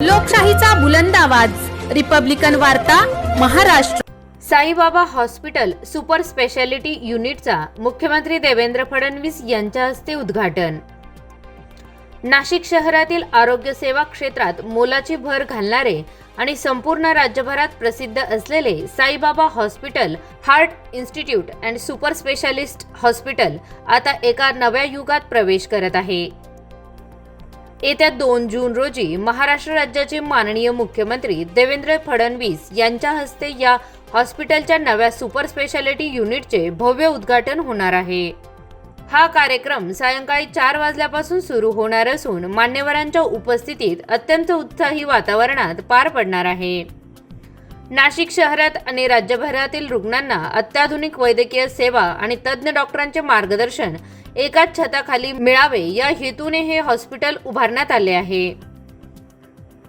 लोकशाहीचा बुलंद आवाज, रिपब्लिकन वार्ता, Maharashtra. Saibaba hospital super speciality युनिटचा मुख्यमंत्री देवेंद्र फडणवीस यांच्या हस्ते उद्घाटन। नाशिक शहरातील आरोग्य सेवा क्षेत्रात मोलाची भर घालणारे आणि संपूर्ण राज्यभरात प्रसिद्ध असलेले Saibaba hospital heart institute and super specialist hospital आता एका नव्या युगात प्रवेश करत आहे। येत्या 2 जून रोजी महाराष्ट्र राज्याचे माननीय मुख्यमंत्री देवेंद्र फडणवीस यांच्या हस्ते या हॉस्पिटलच्या नव्या सुपर स्पेशालिटी युनिटचे भव्य उद्घाटन होणार आहे। हा कार्यक्रम सायंकाळी 4 वाजल्यापासून सुरू होणार असून मान्यवरांच्या उपस्थितीत अत्यंत उत्साही वातावरणात पार पडणार आहे। नाशिक शहरात आणि राज्यभरातील रुग्णांना अत्याधुनिक वैद्यकीय सेवा आणि तज्ज्ञ डॉक्टरांचे मार्गदर्शन एकाच छताखाली मिळावे या हेतूने हे हॉस्पिटल उभारण्यात आले आहे।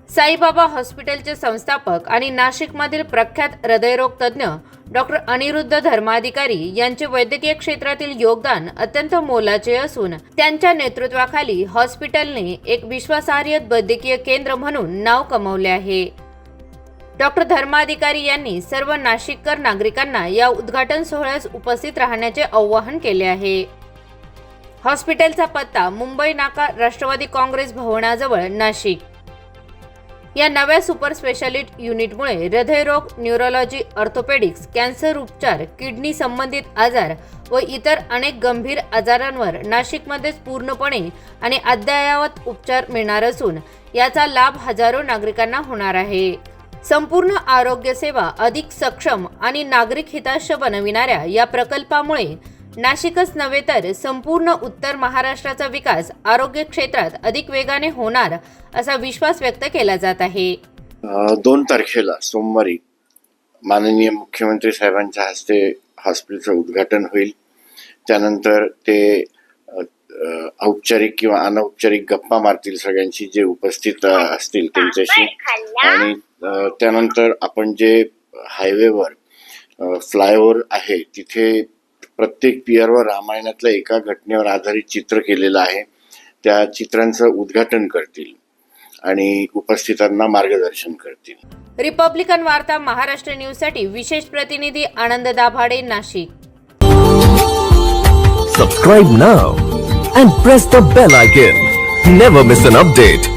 साईबाबा हॉस्पिटलचे संस्थापक आणि नाशिकमधील प्रख्यात हृदयरोग तज्ज्ञ डॉक्टर अनिरुद्ध धर्माधिकारी यांचे वैद्यकीय क्षेत्रातील योगदान अत्यंत मोलाचे असून त्यांच्या नेतृत्वाखाली हॉस्पिटलने एक विश्वासार्ह वैद्यकीय केंद्र म्हणून नाव कमावले आहे। डॉक्टर धर्माधिकारी यांनी सर्व नाशिककर नागरिकांना या उद्घाटन सोहळ्यास उपस्थित राहण्याचे आवाहन केले आहे। हॉस्पिटलचा पत्ता मुंबई नाका राष्ट्रवादी काँग्रेस भवनाजवळ नाशिक। या नव्या सुपर स्पेशालिटी युनिटमुळे हृदयरोग, न्यूरोलॉजी, ऑर्थोपेडिक्स, कॅन्सर उपचार, किडनी संबंधित आजार व इतर अनेक गंभीर आजारांवर नाशिकमध्येच पूर्णपणे आणि अद्ययावत उपचार मिळणार असून याचा लाभ हजारो नागरिकांना होणार आहे। संपूर्ण आरोग्य सेवा अधिक सक्षम आणि नागरिक हिताश बनविणाऱ्या या प्रकल्पामुळे नाशिकच नव्हे तर संपूर्ण उत्तर महाराष्ट्राचा विकास आरोग्य क्षेत्रात अधिक वेगाने होणार असा विश्वास व्यक्त केला जात आहे। 2 तारखेला सोमवारी माननीय मुख्यमंत्री साहेबांच्या हस्ते हॉस्पिटलचं उद्घाटन होईल। त्यानंतर ते औपचारिक किंवा अनौपचारिक गप्पा मारतील सगळ्यांशी जे उपस्थित असतील त्यांच्याशी, आणि त्यानंतर आपण जे हायवेवर फ्लायओव्हर आहे तिथे प्रत्येक पियरवर रामायणातल्या एका घटनेवर आधारित चित्र केलेलं आहे, त्या चित्रांचं उद्घाटन करतील आणि उपस्थितांना मार्गदर्शन करतील। रिपब्लिकन वार्ता महाराष्ट्र न्यूजसाठी विशेष प्रतिनिधी आनंद Dabhade, Nashik. Subscribe now and press the bell icon. Never miss an update.